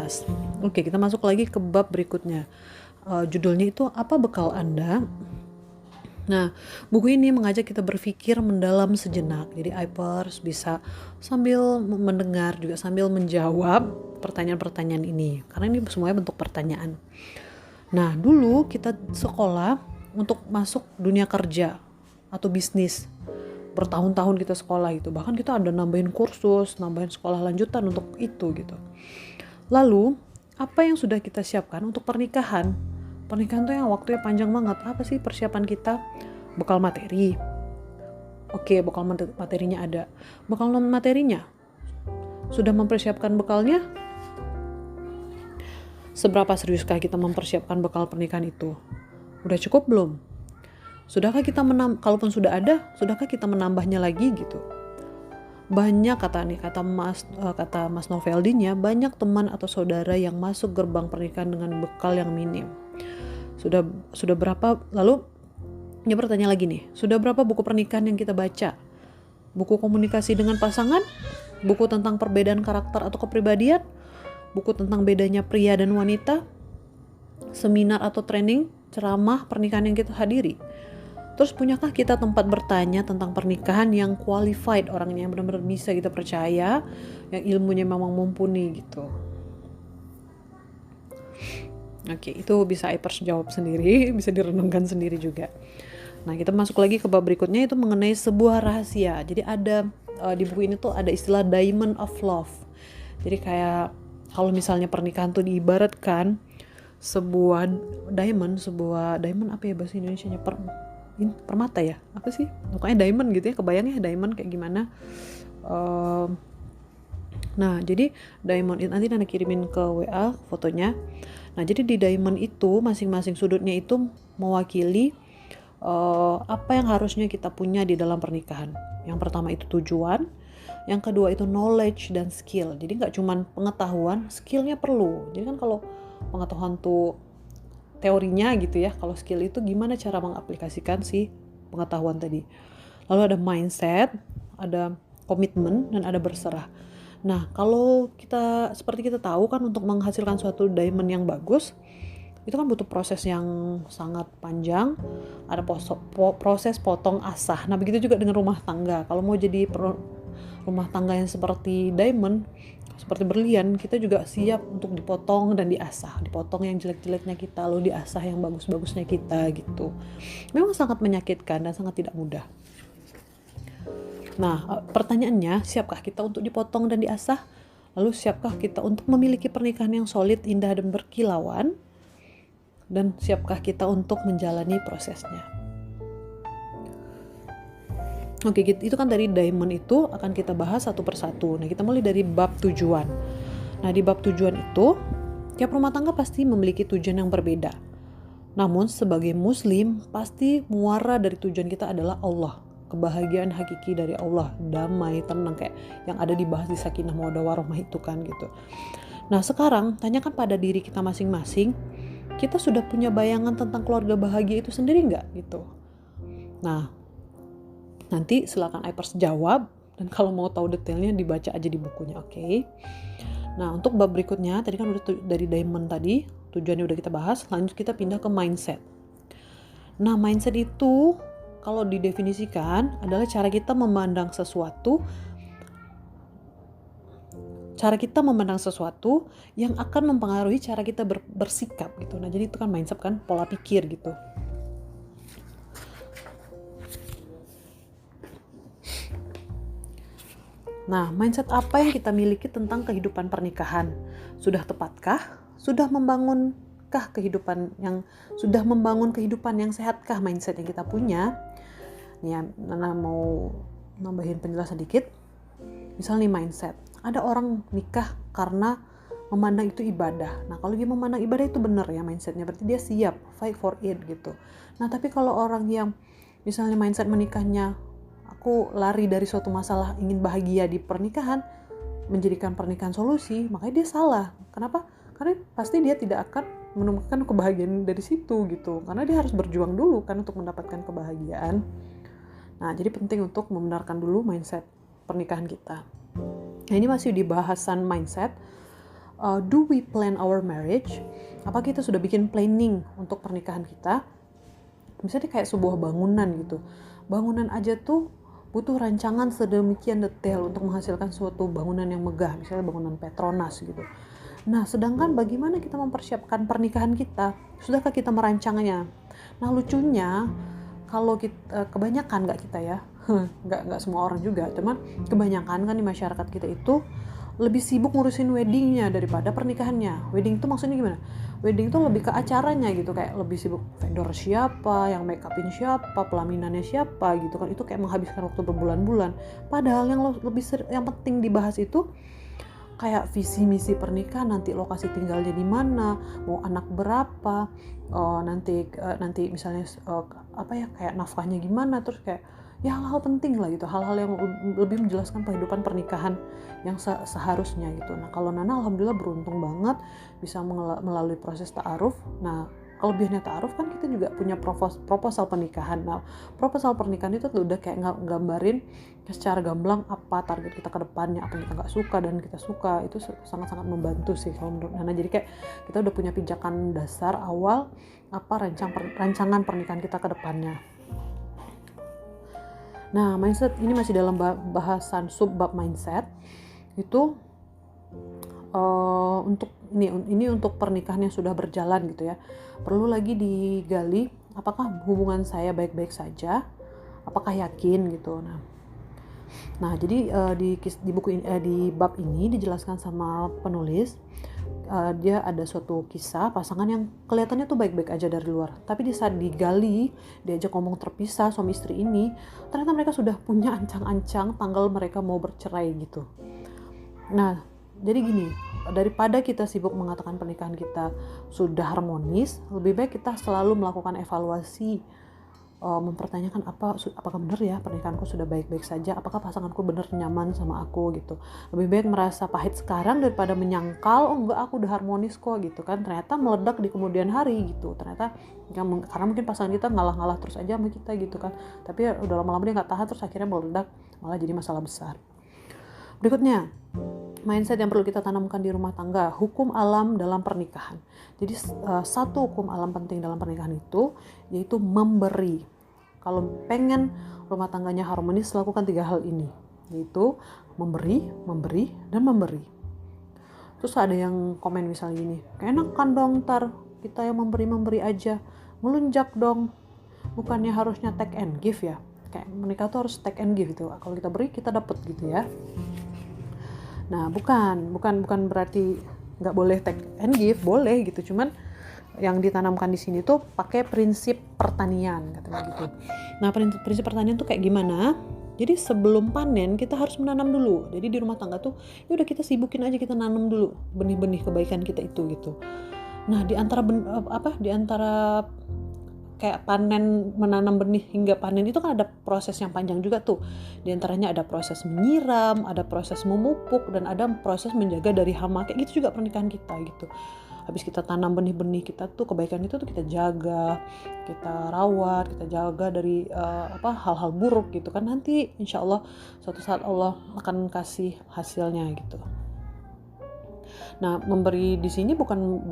bahas. Oke, kita masuk lagi ke bab berikutnya. Judulnya itu apa bekal Anda? Nah, buku ini mengajak kita berpikir mendalam sejenak. Jadi Ipers bisa sambil mendengar juga sambil menjawab pertanyaan-pertanyaan ini. Karena ini semuanya bentuk pertanyaan. Nah, dulu kita sekolah untuk masuk dunia kerja atau bisnis. Bertahun-tahun kita sekolah gitu. Bahkan kita ada nambahin kursus, nambahin sekolah lanjutan untuk itu gitu. Lalu, apa yang sudah kita siapkan untuk pernikahan? Pernikahan tuh yang waktunya panjang banget. Apa sih persiapan kita? Bekal materi. Oke, bekal materinya ada. Bekal non materinya? Sudah mempersiapkan bekalnya? Seberapa seriuskah kita mempersiapkan bekal pernikahan itu? Udah cukup belum? Sudahkah kita kalaupun sudah ada, sudahkah kita menambahnya lagi gitu? Banyak kata Mas Noveldinya, banyak teman atau saudara yang masuk gerbang pernikahan dengan bekal yang minim. Sudah berapa, lalu dia bertanya lagi nih, sudah berapa buku pernikahan yang kita baca? Buku komunikasi dengan pasangan? Buku tentang perbedaan karakter atau kepribadian? Buku tentang bedanya pria dan wanita? Seminar atau training, ceramah pernikahan yang kita hadiri? Terus punyakah kita tempat bertanya tentang pernikahan yang qualified, orangnya yang benar-benar bisa kita percaya, yang ilmunya memang mumpuni gitu. Oke, itu bisa Ipers jawab sendiri, bisa direnungkan sendiri juga. Nah, kita masuk lagi ke bab berikutnya, itu mengenai sebuah rahasia. Jadi ada di buku ini tuh ada istilah diamond of love. Jadi kayak kalau misalnya pernikahan tuh diibaratkan sebuah diamond apa ya bahasa Indonesianya, permata ya, apa sih, pokoknya diamond gitu ya, kebayangnya diamond kayak gimana. Nah, jadi diamond itu nanti kirimin ke WA fotonya. Nah, jadi di diamond itu masing-masing sudutnya itu mewakili apa yang harusnya kita punya di dalam pernikahan. Yang pertama itu tujuan, yang kedua itu knowledge dan skill. Jadi nggak cuman pengetahuan, skillnya perlu. Jadi kan kalau pengetahuan tuh teorinya gitu ya, kalau skill itu gimana cara mengaplikasikan si pengetahuan tadi. Lalu ada mindset, ada komitmen, dan ada berserah. Nah, kalau seperti kita tahu kan, untuk menghasilkan suatu diamond yang bagus itu kan butuh proses yang sangat panjang, ada proses potong asah. Nah, begitu juga dengan rumah tangga. Kalau mau jadi rumah tangga yang seperti diamond, seperti berlian, kita juga siap untuk dipotong dan diasah. Dipotong yang jelek-jeleknya kita, lalu diasah yang bagus-bagusnya kita gitu. Memang sangat menyakitkan dan sangat tidak mudah. Nah, pertanyaannya, siapkah kita untuk dipotong dan diasah? Lalu siapkah kita untuk memiliki pernikahan yang solid, indah, dan berkilauan? Dan siapkah kita untuk menjalani prosesnya? Oke, itu kan dari diamond itu akan kita bahas satu persatu. Nah, kita mulai dari bab tujuan. Nah, di bab tujuan itu, tiap rumah tangga pasti memiliki tujuan yang berbeda. Namun, sebagai muslim, pasti muara dari tujuan kita adalah Allah. Kebahagiaan hakiki dari Allah, damai, tenang, kayak yang ada dibahas di Sakinah Mawaddah Warahmah itu kan gitu. Nah, sekarang tanyakan pada diri kita masing-masing, kita sudah punya bayangan tentang keluarga bahagia itu sendiri nggak gitu? Nah, nanti silakan Ipers jawab, dan kalau mau tahu detailnya dibaca aja di bukunya, oke? Nah, untuk bab berikutnya, tadi kan udah dari diamond tadi, tujuannya udah kita bahas, lanjut kita pindah ke mindset. Nah, mindset itu kalau didefinisikan adalah cara kita memandang sesuatu yang akan mempengaruhi cara kita bersikap gitu. Nah, jadi itu kan mindset kan, pola pikir gitu. Nah, mindset apa yang kita miliki tentang kehidupan pernikahan? Sudah tepatkah? Sudah membangun kehidupan yang sehatkah mindset yang kita punya? Nih, Nana mau nambahin penjelasan dikit. Misal nih mindset, ada orang nikah karena memandang itu ibadah. Nah, kalau dia memandang ibadah itu benar ya mindsetnya, berarti dia siap fight for it gitu. Nah, tapi kalau orang yang misalnya mindset menikahnya, aku lari dari suatu masalah, ingin bahagia di pernikahan, menjadikan pernikahan solusi, makanya dia salah. Kenapa? Karena pasti dia tidak akan menemukan kebahagiaan dari situ gitu, karena dia harus berjuang dulu kan untuk mendapatkan kebahagiaan. Nah, jadi penting untuk membenarkan dulu mindset pernikahan kita. Nah, ini masih di bahasan mindset. do we plan our marriage? Apa kita sudah bikin planning untuk pernikahan kita? Misalnya kayak sebuah bangunan gitu. Bangunan aja tuh butuh rancangan sedemikian detail untuk menghasilkan suatu bangunan yang megah, misalnya bangunan Petronas gitu. Nah, sedangkan bagaimana kita mempersiapkan pernikahan kita? Sudahkah kita merancangnya? Nah, lucunya kalau kita kebanyakan nggak kita ya, nggak semua orang juga, cuman kebanyakan kan di masyarakat kita itu lebih sibuk ngurusin weddingnya daripada pernikahannya. Wedding itu maksudnya gimana? Wedding itu lebih ke acaranya gitu, kayak lebih sibuk vendor siapa, yang make upin siapa, pelaminannya siapa gitu kan. Itu kayak menghabiskan waktu berbulan-bulan. Padahal yang yang penting dibahas itu kayak visi misi pernikahan, nanti lokasi tinggalnya di mana, mau anak berapa, nanti misalnya kayak nafkahnya gimana, terus kayak ya hal-hal penting lah gitu, hal-hal yang lebih menjelaskan kehidupan pernikahan yang seharusnya gitu. Nah, kalau Nana alhamdulillah beruntung banget bisa melalui proses ta'aruf. Nah, kelebihannya ta'aruf kan kita juga punya proposal pernikahan. Nah, proposal pernikahan itu tuh udah kayak gambarin secara gamblang apa target kita ke depannya, apa yang kita nggak suka dan kita suka. Itu sangat-sangat membantu sih kalau menurut Nana. Jadi kayak kita udah punya pijakan dasar awal apa rancangan pernikahan kita ke depannya. Nah, mindset ini masih dalam bahasan subbab mindset. Itu untuk ini untuk pernikahan yang sudah berjalan gitu ya. Perlu lagi digali apakah hubungan saya baik-baik saja? Apakah yakin gitu. Nah, jadi di buku ini, di bab ini dijelaskan sama penulis, dia ada suatu kisah pasangan yang kelihatannya tuh baik-baik aja dari luar, tapi di saat digali, diajak ngomong terpisah suami istri ini, ternyata mereka sudah punya ancang-ancang tanggal mereka mau bercerai gitu. Nah, jadi gini, daripada kita sibuk mengatakan pernikahan kita sudah harmonis, lebih baik kita selalu melakukan evaluasi, mempertanyakan apakah benar ya pernikahanku sudah baik-baik saja, apakah pasanganku benar nyaman sama aku gitu. Lebih baik merasa pahit sekarang daripada menyangkal enggak aku udah harmonis kok gitu kan, ternyata meledak di kemudian hari gitu. Ternyata karena mungkin pasangan kita ngalah-ngalah terus aja sama kita gitu kan, tapi udah lama-lama dia nggak tahan terus akhirnya meledak, malah jadi masalah besar. Berikutnya, mindset yang perlu kita tanamkan di rumah tangga, hukum alam dalam pernikahan. Jadi satu hukum alam penting dalam pernikahan itu yaitu memberi. Kalau pengen rumah tangganya harmonis, lakukan 3 hal ini, yaitu memberi, dan memberi. Terus ada yang komen misalnya gini, enakan dong ntar kita yang memberi aja, melunjak dong, bukannya harusnya take and give ya, kayak menikah tuh harus take and give gitu, kalau kita beri kita dapat gitu ya. Nah, bukan berarti nggak boleh take and give, boleh gitu. Cuman yang ditanamkan di sini tuh pakai prinsip pertanian katanya gitu. Nah, prinsip pertanian tuh kayak gimana? Jadi sebelum panen kita harus menanam dulu. Jadi di rumah tangga tuh ya udah kita sibukin aja, kita nanam dulu benih-benih kebaikan kita itu gitu. Nah, di antara kayak panen, menanam benih hingga panen itu kan ada proses yang panjang juga tuh. Di antaranya ada proses menyiram, ada proses memupuk, dan ada proses menjaga dari hama. Kayak gitu juga pernikahan kita gitu. Habis kita tanam benih-benih kita tuh, kebaikan itu tuh kita jaga, kita rawat, kita jaga dari hal-hal buruk gitu kan. Nanti insya Allah suatu saat Allah akan kasih hasilnya gitu. Nah, memberi di sini bukan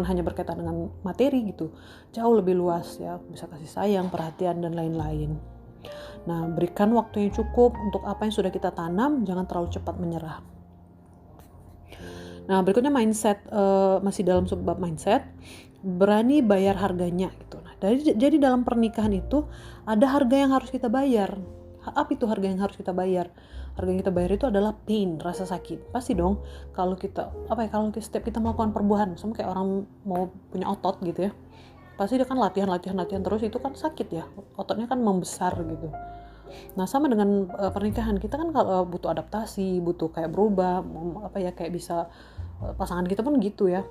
hanya berkaitan dengan materi gitu, jauh lebih luas ya, bisa kasih sayang, perhatian dan lain-lain. Nah, berikan waktu yang cukup untuk apa yang sudah kita tanam, jangan terlalu cepat menyerah. Nah, berikutnya mindset, masih dalam subbab mindset, berani bayar harganya gitu. Nah, jadi dalam pernikahan itu ada harga yang harus kita bayar. Apa itu harga yang harus kita bayar? Harga yang kita bayar itu adalah pain, rasa sakit. Pasti dong kalau setiap kita melakukan perbuahan, sama kayak orang mau punya otot gitu ya. Pasti dia kan latihan terus, itu kan sakit ya. Ototnya kan membesar gitu. Nah, sama dengan pernikahan, kita kan kalau butuh adaptasi, butuh kayak berubah, kayak bisa pasangan kita pun gitu ya.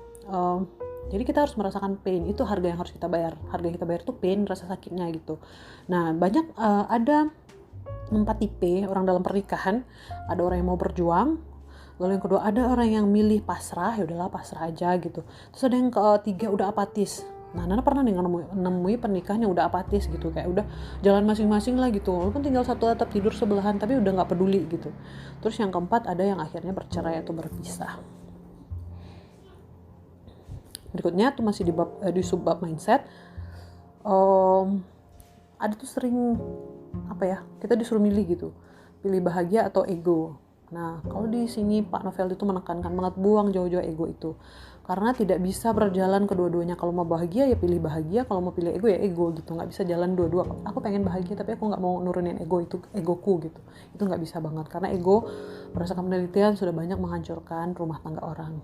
Jadi kita harus merasakan pain, itu harga yang harus kita bayar. Harga yang kita bayar itu pain, rasa sakitnya gitu. Nah, banyak ada 4 tipe orang dalam pernikahan. Ada orang yang mau berjuang, lalu yang kedua ada orang yang milih pasrah, ya udahlah pasrah aja gitu. Terus ada yang ketiga udah apatis. Nah, Nana pernah nih nemui pernikahan yang udah apatis gitu, kayak udah jalan masing-masing lah gitu, walaupun tinggal satu atap tidur sebelahan tapi udah nggak peduli gitu. Terus yang keempat ada yang akhirnya bercerai atau berpisah. Berikutnya tuh masih di subbab mindset. Ada tuh sering kita disuruh milih gitu, pilih bahagia atau ego. Nah, kalau di sini Pak Novel itu menekankan banget buang jauh-jauh ego itu, karena tidak bisa berjalan kedua-duanya. Kalau mau bahagia ya pilih bahagia, kalau mau pilih ego ya ego gitu, nggak bisa jalan dua-dua. Aku pengen bahagia tapi aku nggak mau nurunin egoku gitu, itu nggak bisa banget, karena ego berdasarkan penelitian sudah banyak menghancurkan rumah tangga orang.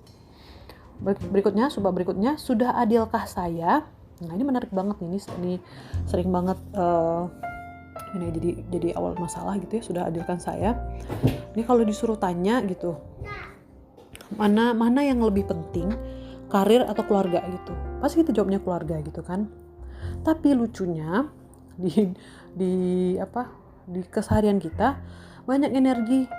Berikutnya, subbab berikutnya, sudah adilkah saya? Nah, ini menarik banget nih, ini sering banget ini jadi awal masalah gitu ya, sudah adilkan saya. Ini kalau disuruh tanya gitu, mana yang lebih penting, karir atau keluarga gitu, pasti kita jawabnya keluarga gitu kan. Tapi lucunya di keseharian kita banyak energi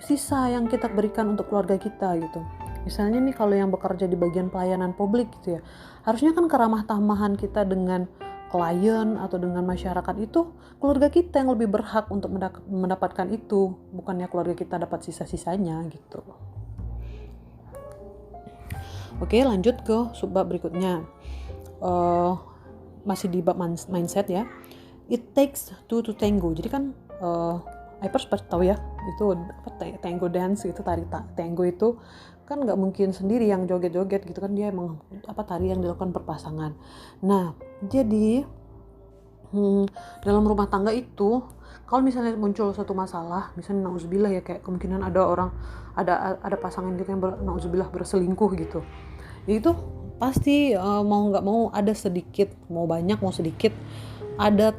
sisa yang kita berikan untuk keluarga kita gitu. Misalnya nih kalau yang bekerja di bagian pelayanan publik gitu ya, harusnya kan keramah tamahan kita dengan klien atau dengan masyarakat itu keluarga kita yang lebih berhak untuk mendapatkan itu, bukannya keluarga kita dapat sisa-sisanya gitu. Oke, lanjut ke subbab berikutnya. Masih di bab mindset ya. It takes two to tango. Jadi kan Hypers pasti tahu ya, itu tango dance gitu, tari tango itu kan nggak mungkin sendiri yang joget-joget gitu kan, dia emang tari yang dilakukan berpasangan. Nah, jadi dalam rumah tangga itu kalau misalnya muncul suatu masalah, misalnya nauzubillah ya, kayak kemungkinan ada pasangan gitu yang nauzubillah berselingkuh gitu, itu pasti mau nggak mau ada sedikit, mau banyak mau sedikit, ada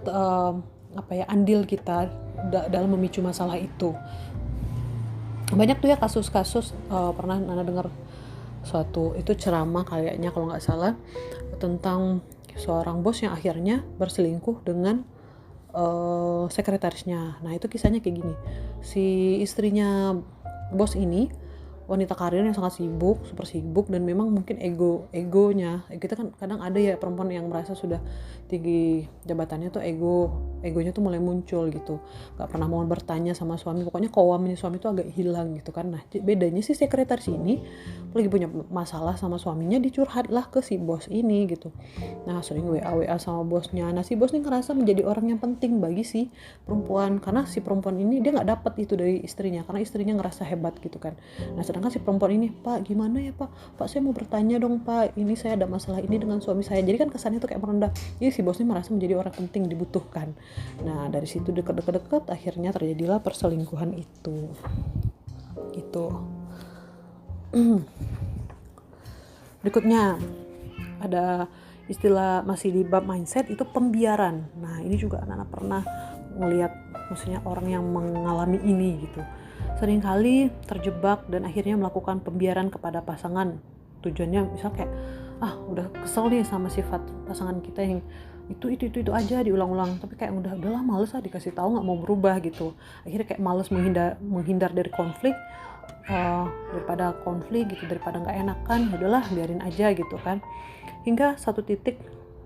andil kita dalam memicu masalah itu. Banyak tuh ya kasus-kasus, pernah Nana dengar suatu itu ceramah kayaknya kalau nggak salah, tentang seorang bos yang akhirnya berselingkuh dengan sekretarisnya. Nah, itu kisahnya kayak gini. Si istrinya bos ini wanita karir yang sangat sibuk, super sibuk, dan memang mungkin egonya kita kan kadang ada ya perempuan yang merasa sudah tinggi jabatannya tuh egonya tuh mulai muncul gitu, nggak pernah mau bertanya sama suami, pokoknya kewamnya suami tuh agak hilang gitu kan. Nah, bedanya si sekretaris ini lagi punya masalah sama suaminya, dicurhatlah ke si bos ini gitu. Nah, sering WA sama bosnya. Nah, si bos ini ngerasa menjadi orang yang penting bagi si perempuan, karena si perempuan ini dia nggak dapat itu dari istrinya, karena istrinya ngerasa hebat gitu kan. Nah, sedangkan si perempuan ini, Pak gimana ya Pak saya mau bertanya dong Pak, ini saya ada masalah ini dengan suami saya. Jadi kan kesannya tuh kayak merendah. Jadi si bos ini merasa menjadi orang penting, dibutuhkan. Nah, dari situ deket-deket akhirnya terjadilah perselingkuhan itu gitu. Berikutnya ada istilah masih di bab mindset, itu pembiaran. Nah, ini juga anak-anak pernah melihat, maksudnya orang yang mengalami ini gitu, seringkali terjebak dan akhirnya melakukan pembiaran kepada pasangan. Tujuannya misal kayak udah kesel nih sama sifat pasangan kita yang itu aja diulang-ulang, tapi kayak udahlah males dikasih tahu, nggak mau berubah gitu. Akhirnya kayak males menghindar dari konflik, daripada konflik gitu, daripada nggak enakan, udahlah biarin aja gitu kan, hingga satu titik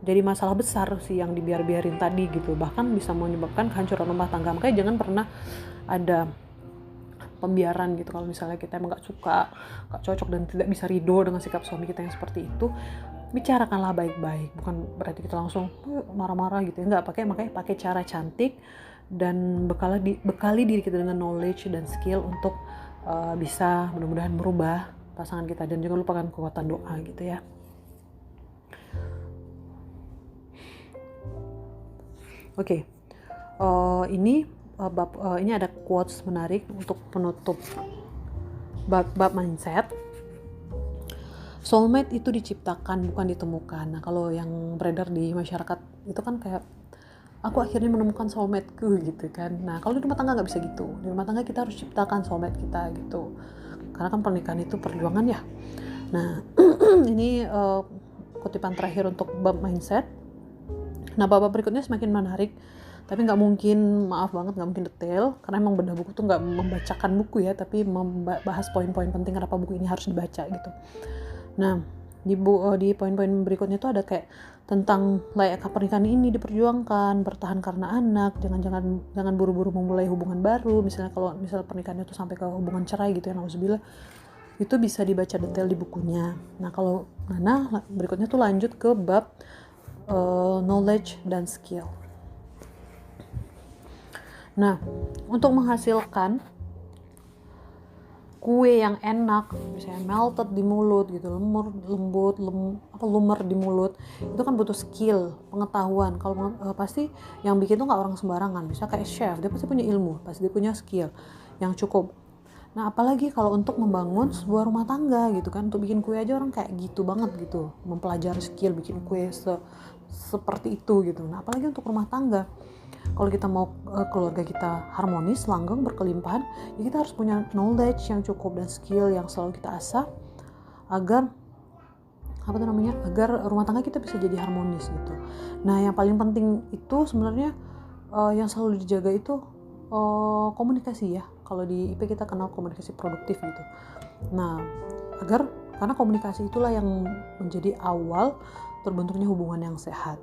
jadi masalah besar sih yang dibiarin tadi gitu, bahkan bisa menyebabkan kehancuran rumah tangga. Makanya jangan pernah ada pembiaran gitu. Kalau misalnya kita emang gak suka, gak cocok dan tidak bisa ridho dengan sikap suami kita yang seperti itu, bicarakanlah baik-baik. Bukan berarti kita langsung marah-marah gitu ya, makanya pakai cara cantik dan bekali diri kita dengan knowledge dan skill untuk bisa mudah-mudahan merubah pasangan kita. Dan jangan lupakan kekuatan doa gitu ya. Oke. Ini ada quotes menarik untuk penutup bab mindset. Soulmate itu diciptakan, bukan ditemukan. Nah, kalau yang beredar di masyarakat itu kan kayak aku akhirnya menemukan soulmateku gitu kan. Nah, kalau di rumah tangga nggak bisa gitu. Di rumah tangga kita harus ciptakan soulmate kita gitu. Karena kan pernikahan itu perjuangan ya. Nah, ini kutipan terakhir untuk bab mindset. Nah, bab berikutnya semakin menarik. Tapi nggak mungkin detail, karena emang bedah buku tuh nggak membacakan buku ya, tapi membahas poin-poin penting kenapa buku ini harus dibaca gitu. Nah, di poin-poin berikutnya tuh ada kayak tentang layakkah pernikahan ini diperjuangkan, bertahan karena anak, jangan buru-buru memulai hubungan baru. Misalnya kalau pernikahannya tuh sampai ke hubungan cerai gitu ya, nauzubillah. itu bisa dibaca detail di bukunya. Nah kalau Nana berikutnya tuh lanjut ke bab knowledge dan skill. Nah untuk menghasilkan kue yang enak, misalnya melted di mulut gitu, lumer di mulut, itu kan butuh skill, pengetahuan. Kalau pasti yang bikin tuh nggak orang sembarangan, bisa kayak chef, dia pasti punya ilmu, pasti dia punya skill yang cukup. Nah apalagi kalau untuk membangun sebuah rumah tangga gitu kan, untuk bikin kue aja orang kayak gitu banget gitu, mempelajari skill bikin kue seperti itu gitu. Nah apalagi untuk rumah tangga, kalau kita mau keluarga kita harmonis, langgeng, berkelimpahan, ya kita harus punya knowledge yang cukup dan skill yang selalu kita asah agar agar rumah tangga kita bisa jadi harmonis gitu. Nah yang paling penting itu sebenarnya yang selalu dijaga itu komunikasi ya. Kalau di IP kita kenal komunikasi produktif gitu. Nah karena komunikasi itulah yang menjadi awal terbentuknya hubungan yang sehat.